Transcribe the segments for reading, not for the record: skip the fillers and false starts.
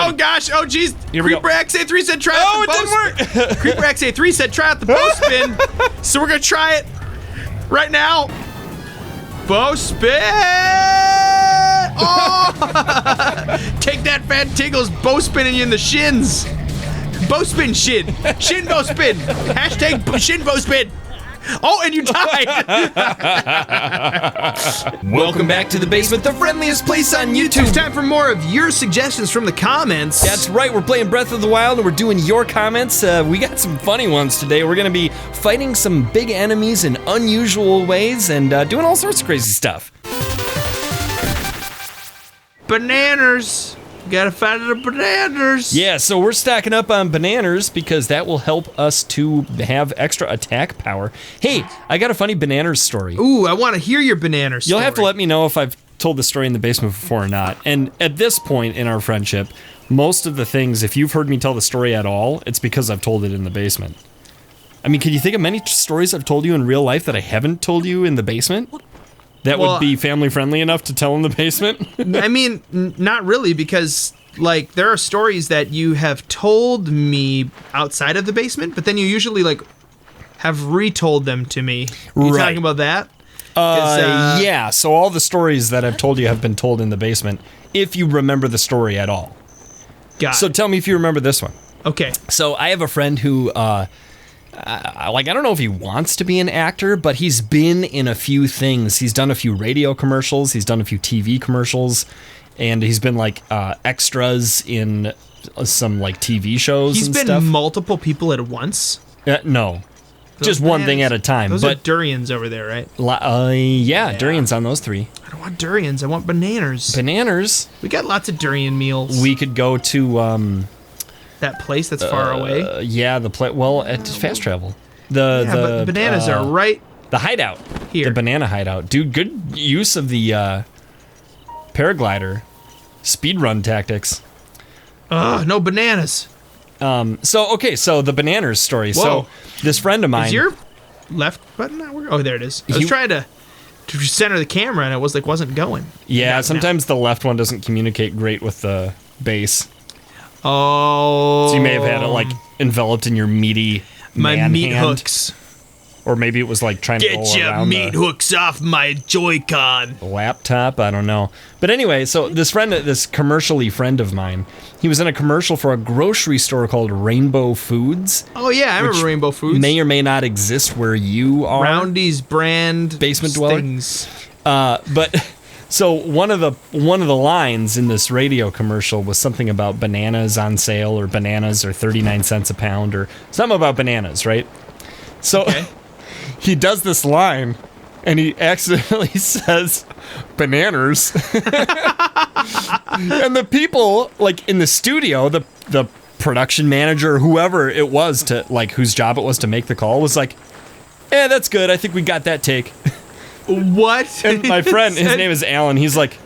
Oh gosh! Oh geez! Creeper XA3 said try out the it didn't work. Creeper XA3 said try out the bow spin. So we're gonna try it right now. Bow spin! Oh! Take that, Fat Tiggles! Bow spinning you in the shins. Bow spin shin. Shin bow spin. Hashtag shin bow spin. Oh, and you died! Welcome back to the basement, the friendliest place on YouTube. It's time for more of your suggestions from the comments. That's right, we're playing Breath of the Wild and we're doing your comments. We got some funny ones today. We're gonna be fighting some big enemies in unusual ways and doing all sorts of crazy stuff. Bananas. Gotta find the bananas. Yeah, so we're stacking up on bananas because that will help us to have extra attack power. Hey, I got a funny bananas story. Ooh, I want to hear your bananas story. You'll have to let me know if I've told the story in the basement before or not. And at this point in our friendship, most of the things, if you've heard me tell the story at all, it's because I've told it in the basement. I mean, can you think of many stories I've told you in real life that I haven't told you in the basement? That would be family friendly enough to tell in the basement? I mean, not really, because like there are stories that you have told me outside of the basement, but then you usually like have retold them to me. Are you talking about that? Yeah, so all the stories that I've told you have been told in the basement, if you remember the story at all. So tell me if you remember this one. Okay. So I have a friend who, I don't know if he wants to be an actor, but he's been in a few things. He's done a few radio commercials, he's done a few TV commercials, and he's been like extras in some like TV shows and stuff. He's been multiple people at once? No. Just one thing at a time. Those are durians over there, right? Yeah, durians on those three. I don't want durians, I want bananas. Bananas? We got lots of durian meals. We could go to... that place that's far away? Yeah, at fast travel. But bananas are right... The hideout. Here. The banana hideout. Dude, good use of the paraglider. Speedrun tactics. Ugh, no bananas. So the bananas story. Whoa. So, this friend of mine... Is your left button not working? Oh, there it is. I was trying to center the camera and it wasn't going. Yeah, sometimes the left one doesn't communicate great with the base. Oh. So you may have had it like enveloped in your meaty my meat hand. hooks. Or maybe it was like trying to go around Get your meat hooks off my Joy-Con. Laptop, I don't know. But anyway, so this commercially friend of mine, he was in a commercial for a grocery store called Rainbow Foods. Oh yeah, I remember Rainbow Foods. May or may not exist where you are. Roundy's brand basement dweller. But so one of the lines in this radio commercial was something about bananas on sale, or bananas are 39 cents a pound, or something about bananas, right? So he does this line and he accidentally says bananas. And the people like in the studio, the production manager, whoever it was to like whose job it was to make the call, was like, that's good, I think we got that take. What? And my friend, his name is Alan, he's like,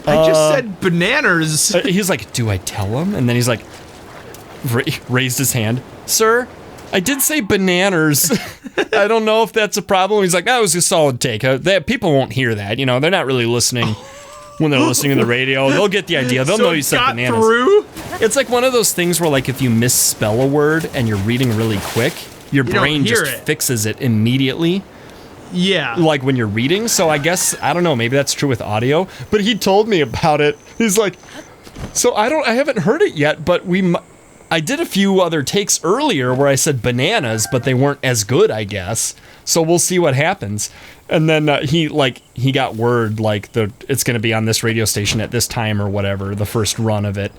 I just said bananas. He's like, do I tell him? And then he's like, raised his hand. Sir, I did say bananas. I don't know if that's a problem. He's like, that was a solid take. People won't hear that. You know, they're not really listening when they're listening to the radio. They'll get the idea. They'll know you said bananas. Through? It's like one of those things where like if you misspell a word and you're reading really quick, your brain just fixes it immediately. Yeah. Like when you're reading. So I guess, I don't know, maybe that's true with audio. But he told me about it. He's like, so I haven't heard it yet, but I did a few other takes earlier where I said bananas, but they weren't as good, I guess. So we'll see what happens. And then he got word like it's going to be on this radio station at this time or whatever, the first run of it.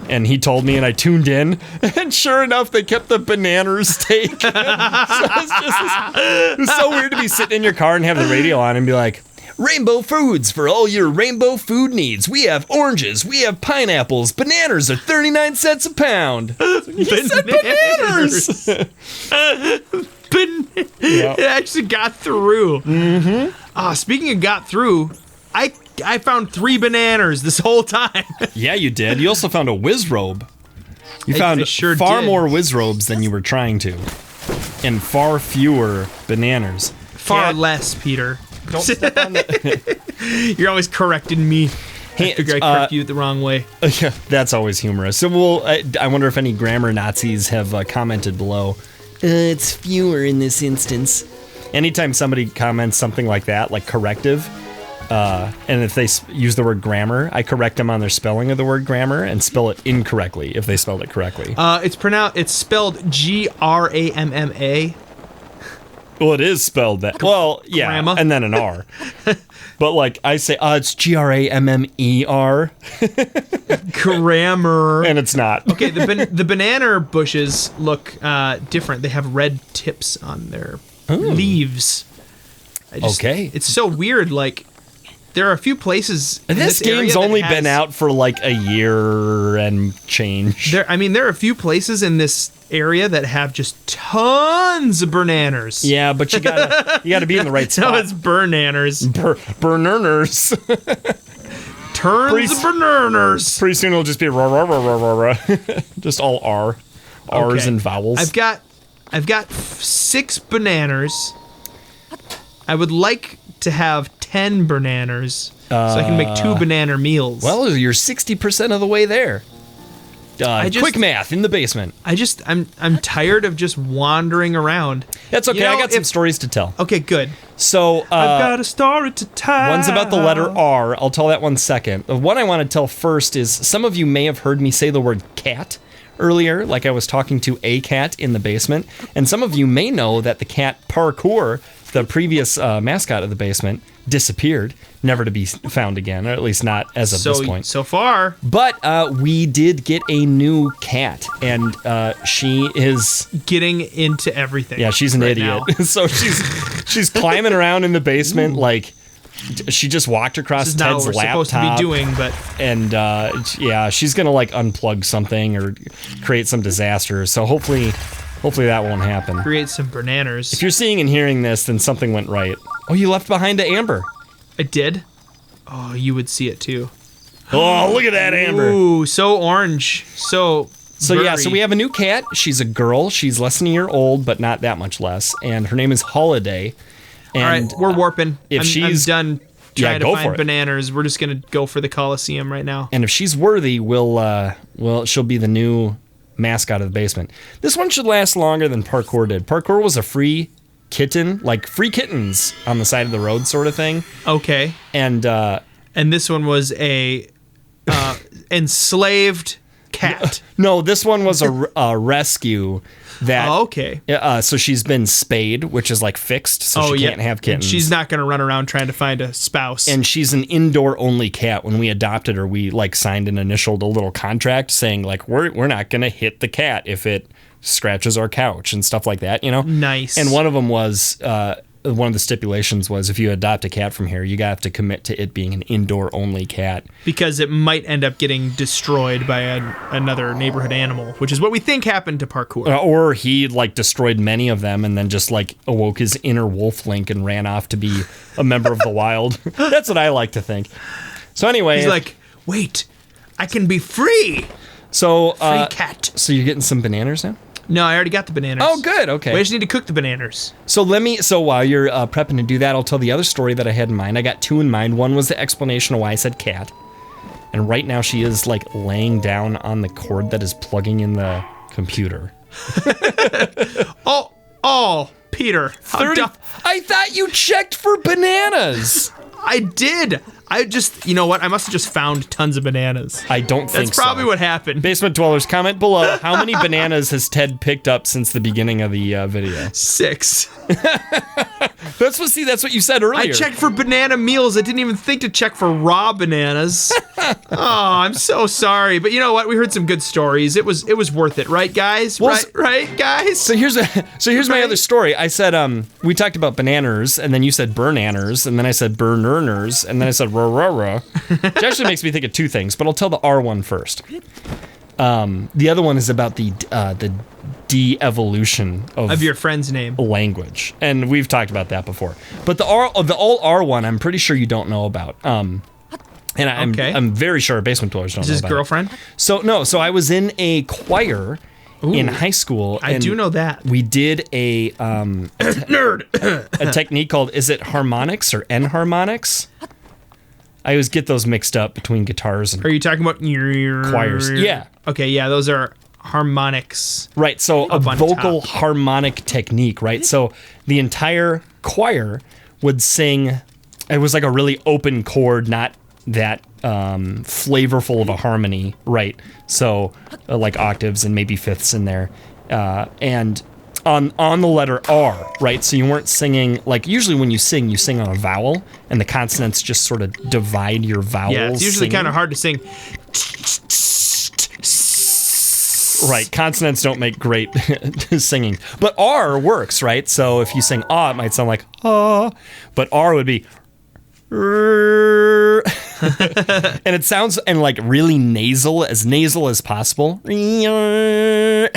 And he told me, and I tuned in, and sure enough, they kept the bananas take. So it's so weird to be sitting in your car and have the radio on and be like, Rainbow Foods for all your rainbow food needs. We have oranges, we have pineapples, bananas are 39 cents a pound. He said bananas! It actually got through. Mm-hmm. Speaking of got through, I found 3 bananas this whole time. Yeah, you did. You also found a whiz robe. You found far more whiz robes than you were trying to. And far fewer bananas. Far less, Peter. Don't step on the... You're always correcting me. Hey, I figure I correct you the wrong way. Yeah, that's always humorous. So I wonder if any grammar Nazis have commented below. It's fewer in this instance. Anytime somebody comments something like that, like corrective, and if they use the word grammar, I correct them on their spelling of the word grammar and spell it incorrectly if they spelled it correctly. It's spelled GRAMMA. Well, it is spelled that. Well, yeah, Grandma. and then an R. But like I say, it's GRAMMER, Grammar. and it's not. Okay, the banana bushes look different. They have red tips on their leaves. Okay. It's so weird. Like, there are a few places. In This game's only been out for like a year and change. There are a few places in this area that have just tons of bananas. Yeah, but you gotta be in the right spot. No, it's burnanners. Burnerners. Turns of burnanners. Pretty soon it'll just be rah, rah, rah, rah, rah, rah. Just all R. R's and vowels. I've got 6 bananas. I would like to have 10 bananas so I can make 2 banana meals. Well, you're 60% of the way there. Quick math in the basement. I'm tired of just wandering around. That's okay. I got some stories to tell. Okay, good. So I've got a story to tell. One's about the letter R. I'll tell that one second. The one I want to tell first is some of you may have heard me say the word cat earlier, like I was talking to a cat in the basement, and some of you may know that the cat Parkour, the previous mascot of the basement, disappeared, never to be found again, or at least not as of this point. So far. But we did get a new cat, and she is getting into everything. Yeah, she's an idiot. So she's climbing around in the basement like she just walked across Ted's laptop. This is not what we're supposed to be doing, but and yeah, she's gonna like unplug something or create some disaster. So hopefully that won't happen. Create some bananas. If you're seeing and hearing this, then something went right. Oh, you left behind an Amber. I did? Oh, you would see it too. Oh, look at that Amber. Ooh, so orange. So yeah, so we have a new cat. She's a girl. She's less than a year old, but not that much less. And her name is Holiday. And all right, we're warping. I'm done trying to go find bananas. We're just gonna go for the Coliseum right now. And if she's worthy, she'll be the new mascot of the basement. This one should last longer than Parkour did. Parkour was a free kitten, like free kittens on the side of the road sort of thing. Okay. And this one was a enslaved cat. No, this one was a rescue. That okay. So she's been spayed, which is like fixed, so she can't have kittens. And she's not going to run around trying to find a spouse. And she's an indoor-only cat. When we adopted her, we like signed an initial little contract saying like we're not going to hit the cat if it scratches our couch and stuff like that, you know? Nice. And one of them was one of the stipulations was if you adopt a cat from here, you have to commit to it being an indoor-only cat. Because it might end up getting destroyed by another neighborhood animal, which is what we think happened to Parkour. Or he like destroyed many of them and then just like awoke his inner wolf link and ran off to be a member of the wild. That's what I like to think. So anyway, he's like, wait, I can be free. So free cat. So you're getting some bananas now? No, I already got the bananas. Oh, good. Okay. We just need to cook the bananas. So while you're prepping to do that, I'll tell the other story that I had in mind. I got 2 in mind. One was the explanation of why I said cat. And right now she is like laying down on the cord that is plugging in the computer. Oh, Peter. 30. I thought you checked for bananas. I did. I just, you know what? I must have just found tons of bananas. I don't think so. That's probably what happened. Basement Dwellers, comment below. How many bananas has Ted picked up since the beginning of the video? 6. That's what you said earlier. I checked for banana meals. I didn't even think to check for raw bananas. Oh, I'm so sorry. But you know what? We heard some good stories. It was worth it, right, guys? Well, right, guys? So here's my other story. I said we talked about bananas, and then you said burnanners, and then I said burnerners, and then I said rah. Which actually makes me think of 2 things, but I'll tell the R one first. The other one is about the de-evolution of your friend's name language, and we've talked about that before. But the all R one, I'm pretty sure you don't know about. And I'm very sure Basement Dwellers don't know about. Is his girlfriend? So I was in a choir in high school. I do know that. We did a nerd a technique called, is it harmonics or enharmonics? I always get those mixed up between guitars and Are you talking about choirs. Yeah. Okay, yeah, those are harmonics. Right, so a Up on vocal top. harmonic technique, right? So the entire choir would sing, it was like a really open chord, not that flavorful of a harmony, right? So like octaves and maybe fifths in there. And on the letter R, right? So you weren't singing, like usually when you sing on a vowel, and the consonants just sort of divide your vowels. Yeah, it's usually singing. kind of hard to sing. Right, consonants don't make great singing. But R works, right? So if you sing ah, it might sound like ah, but R would be and it sounds and like really nasal as possible is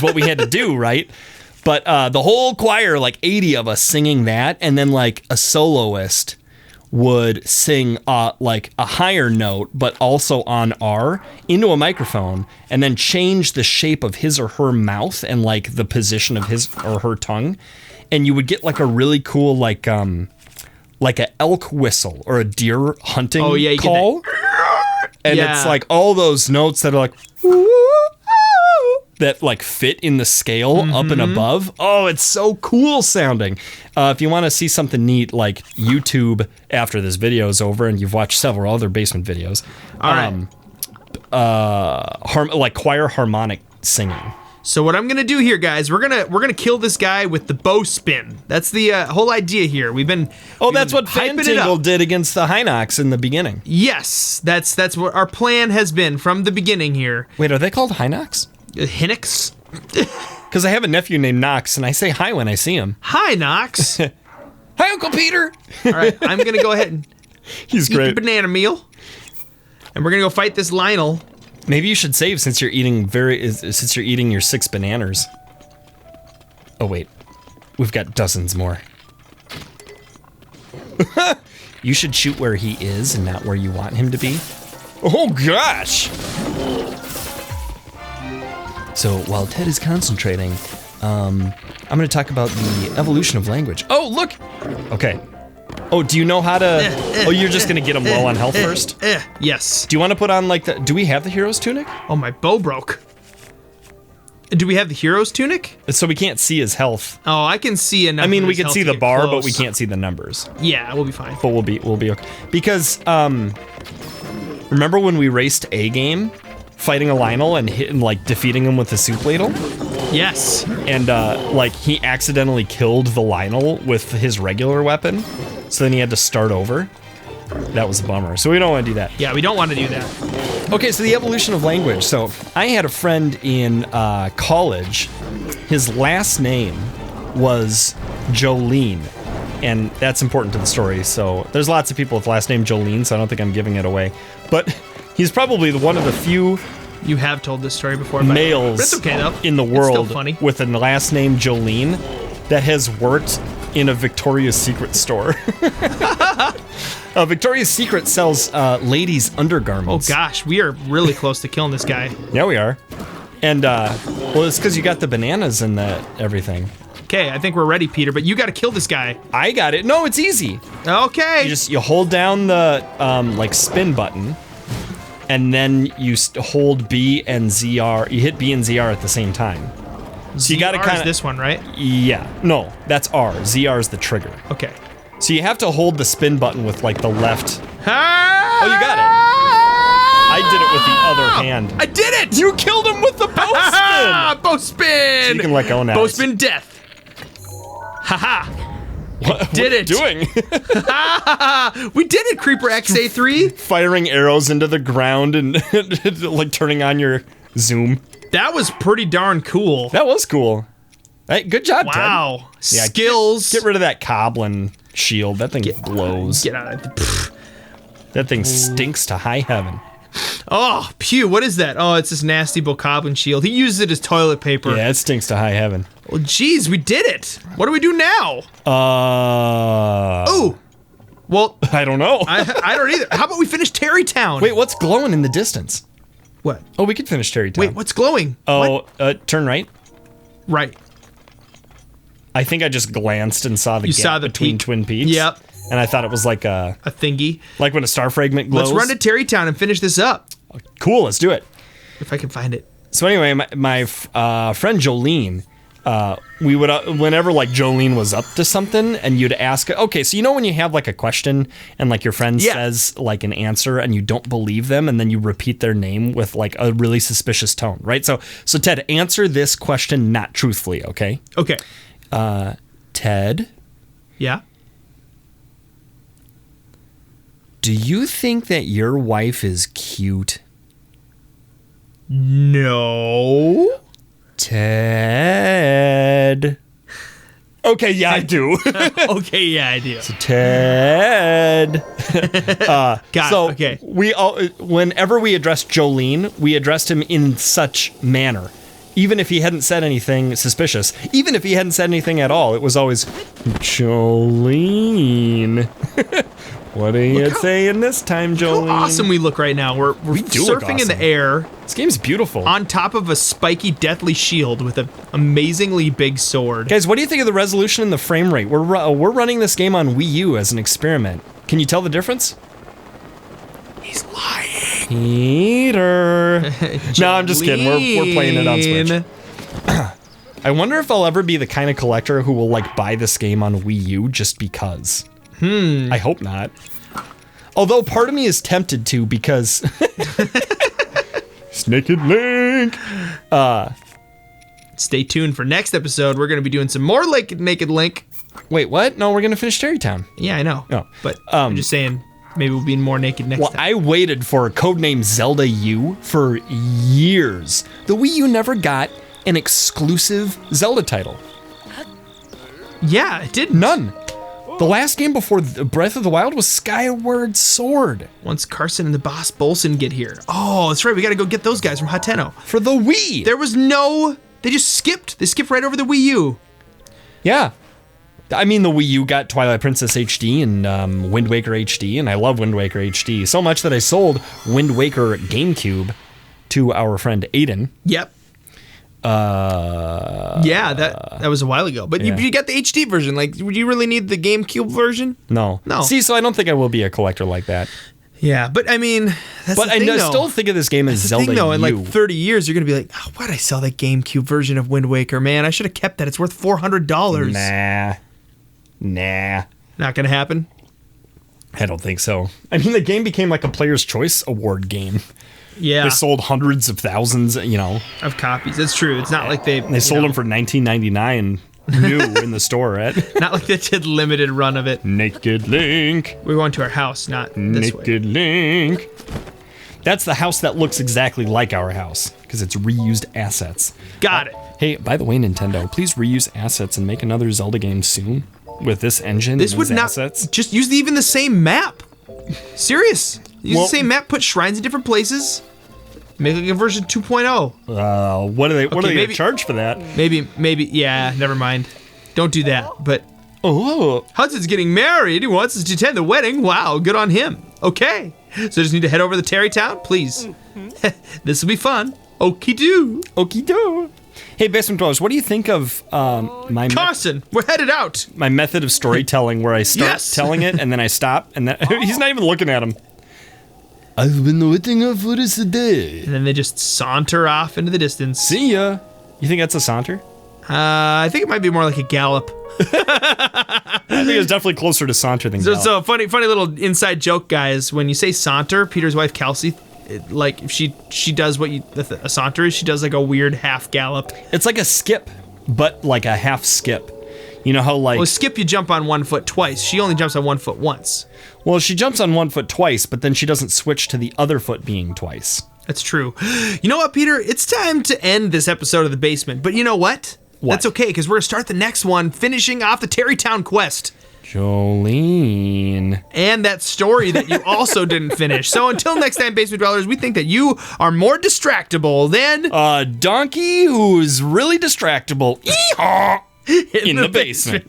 what we had to do, right? But the whole choir, like 80 of us singing that, and then like a soloist would sing like a higher note, but also on R into a microphone, and then change the shape of his or her mouth and like the position of his or her tongue, and you would get like a really cool like a elk whistle or a deer hunting call, and it's like all those notes that are like that like fit in the scale up and above. Oh, it's so cool sounding. If you want to see something neat, like YouTube after this video is over and you've watched several other basement videos. All right. Like choir harmonic singing. So what I'm gonna do here, guys, we're gonna kill this guy with the bow spin. That's the whole idea here. That's what hyping it Fantingle up. did against the Hinox in the beginning. Yes, that's what our plan has been from the beginning here. Wait, are they called Hinox? Hinox? Because I have a nephew named Knox, and I say hi when I see him. Hi, Knox. Hi, Uncle Peter. All right, I'm gonna go ahead and He's eat the great. banana meal, and we're gonna go fight this Lynel. Maybe you should save since you're eating your 6 bananas. Oh wait, we've got dozens more. You should shoot where he is and not where you want him to be. Oh gosh! So while Ted is concentrating, I'm going to talk about the evolution of language. Oh look! Okay. Oh, do you know how to? Oh, you're just going to get him low on health first. Yes. Do you want to put on like the? Do we have the hero's tunic? Oh, my bow broke. Do we have the hero's tunic? So we can't see his health. Oh, I can see enough. I mean, of we his can health see to the get bar, but close. we can't see the numbers. Yeah, we'll be fine. But we'll be okay. Because remember when we raced A game, fighting a Lynel and like defeating him with the soup ladle? Yes. And like he accidentally killed the Lynel with his regular weapon, so then he had to start over. That was a bummer. So we don't want to do that. Yeah, we don't want to do that. Okay, so the evolution of language. So I had a friend in college. His last name was Jolene, and that's important to the story. So there's lots of people with last name Jolene, so I don't think I'm giving it away. But he's probably one of the few You have told this story before, but males it's okay though. in the It's still world funny. with a last name Jolene that has worked in a Victoria's Secret store. Victoria's Secret sells ladies' Oh undergarments. gosh, we are really close to killing this guy. Yeah, we are. And well, it's because you got the bananas and the everything. Okay, I think we're ready, Peter, but you got to kill this guy. I got it. No, it's easy. Okay. You hold down the like spin button, and then you hold B and ZR. You hit B and ZR at the same time. So you got to ZR is kind of this one, right? Yeah. No, that's R. ZR is the trigger. Okay. So you have to hold the spin button with like the left. Oh, you got it. I did it with the other hand. I did it! You killed him with the bow spin. Bow spin! So you can let go now. Bow spin death. Haha. What Did are you it. doing? We did it, Creeper XA3. Firing arrows into the ground and like turning on your zoom. That was pretty darn cool. That was cool. Hey, good job, Ted. Wow. Yeah, Skills. Get rid of that Coblin shield. That thing blows. Get out of it. That thing stinks to high heaven. Oh, pew, what is that? Oh, it's this nasty Bokoblin shield. He uses it as toilet paper. Yeah, it stinks to high heaven. Well, geez, we did it. What do we do now? Ooh. Well, I don't know. I don't either. How about we finish Tarrytown? Wait, what's glowing in the distance? What? Oh, we could finish Tarrytown. Wait, what's glowing? Oh, What? Turn right. Right. I think I just glanced and saw the gap saw the between peak. Twin Peaks. Yep. and I thought it was like A thingy. like when a star fragment glows. Let's run to Terrytown and finish this up. Cool, let's do it. If I can find it. So anyway, my friend Jolene, we would whenever like Jolene was up to something, and you'd ask, okay, so you know when you have like a question and like your friend says like an answer and you don't believe them, and then you repeat their name with like a really suspicious tone, right? So Ted, answer this question not truthfully, okay? Okay. Ted, Yeah. do you think that your wife is cute? No. Ted. Okay, yeah, I do. Okay, yeah, I do. Ted. Got it. Okay. We all, whenever we addressed Jolene, we addressed him in such manner. Even if he hadn't said anything suspicious, even if he hadn't said anything at all, it was always Jolene. What are you saying this time, Jolene? How awesome we look right now. We're do look surfing in the awesome. air This game's beautiful. on top of a spiky, deathly shield with an amazingly big sword. Guys, what do you think of the resolution and the frame rate? We're running this game on Wii U as an experiment. Can you tell the difference? He's lying. Peter. No, I'm just kidding. We're playing it on Switch. I wonder if I'll ever be the kind of collector who will like buy this game on Wii U just because. I hope not. Although part of me is tempted to because Naked Link. Stay tuned for next episode. We're going to be doing some more Naked Link. Wait, what? No, we're gonna finish Terrytown. Yeah, I know. Oh. But I'm just saying, maybe we'll be more naked next time. I waited for a codename Zelda U for years. The Wii U never got an exclusive Zelda title. Yeah, it didn't. None. The last game before Breath of the Wild was Skyward Sword. Once Carson and the boss Bolson get here. Oh, that's right. We got to go get those guys from Hateno. For the Wii. There was no... They just skipped. They skipped right over the Wii U. Yeah. I mean, the Wii U got Twilight Princess HD and Wind Waker HD, and I love Wind Waker HD so much that I sold Wind Waker GameCube to our friend Aiden. Yep. Yeah, that was a while ago. But Yeah. you got the HD version. Like, would you really need the GameCube version? No. No. See, so I don't think I will be a collector like that. Yeah, but I mean, that's But the thing, though. still think of this game as That's Zelda the thing, though. In U. like 30 years, you're going to be like, oh, why'd I sell that GameCube version of Wind Waker? Man, I should have kept that. It's worth $400. Nah. Not going to happen. I don't think so. I mean, the game became like a Player's Choice Award game. Yeah. They sold hundreds of thousands, Of copies. That's true. It's not like they sold them for $19.99 new in the store, right? Not like they did limited run of it. Naked Link. We're going to our house, not this way. Naked Link. That's the house that looks exactly like our house because it's reused assets. Got it. Hey, by the way, Nintendo, please reuse assets and make another Zelda game soon with this engine. This and would these not assets. just use even the same map. Serious. Use Well- the same map. Put shrines in different places. Make like a version 2.0. What are they Okay, gonna maybe- charge for that? Maybe. Yeah. Never mind. Don't do that. But Oh, Hudson's getting married. He wants us to attend the wedding. Wow. Good on him. Okay. So just need to head over to Terrytown, please. This will be fun. Okie doo. okie do. Hey, Basement Dwellers, what do you think of my Carson, we're headed out. my method of storytelling where I start Yes! telling it and then I stop and then he's not even looking at him. I've been waiting for this day. And then they just saunter off into the distance. See ya. You think that's a saunter? I think it might be more like a gallop. I think it's definitely closer to saunter than gallop. So funny little inside joke, guys. When you say saunter, Peter's wife Kelsey, like if she does what a saunter is, she does like a weird half gallop. It's like a skip, but like a half skip. You know how like... Well, skip you jump on 1 foot twice. She only jumps on 1 foot once. Well, she jumps on 1 foot twice, but then she doesn't switch to the other foot being twice. That's true. You know what, Peter? It's time to end this episode of The Basement. But you know what? That's okay, because we're going to start the next one, finishing off the Terrytown quest. Jolene. And that story that you also didn't finish. So until next time, Basement Dwellers, we think that you are more distractible than... A donkey who's really distractible. Yeehaw! In the basement.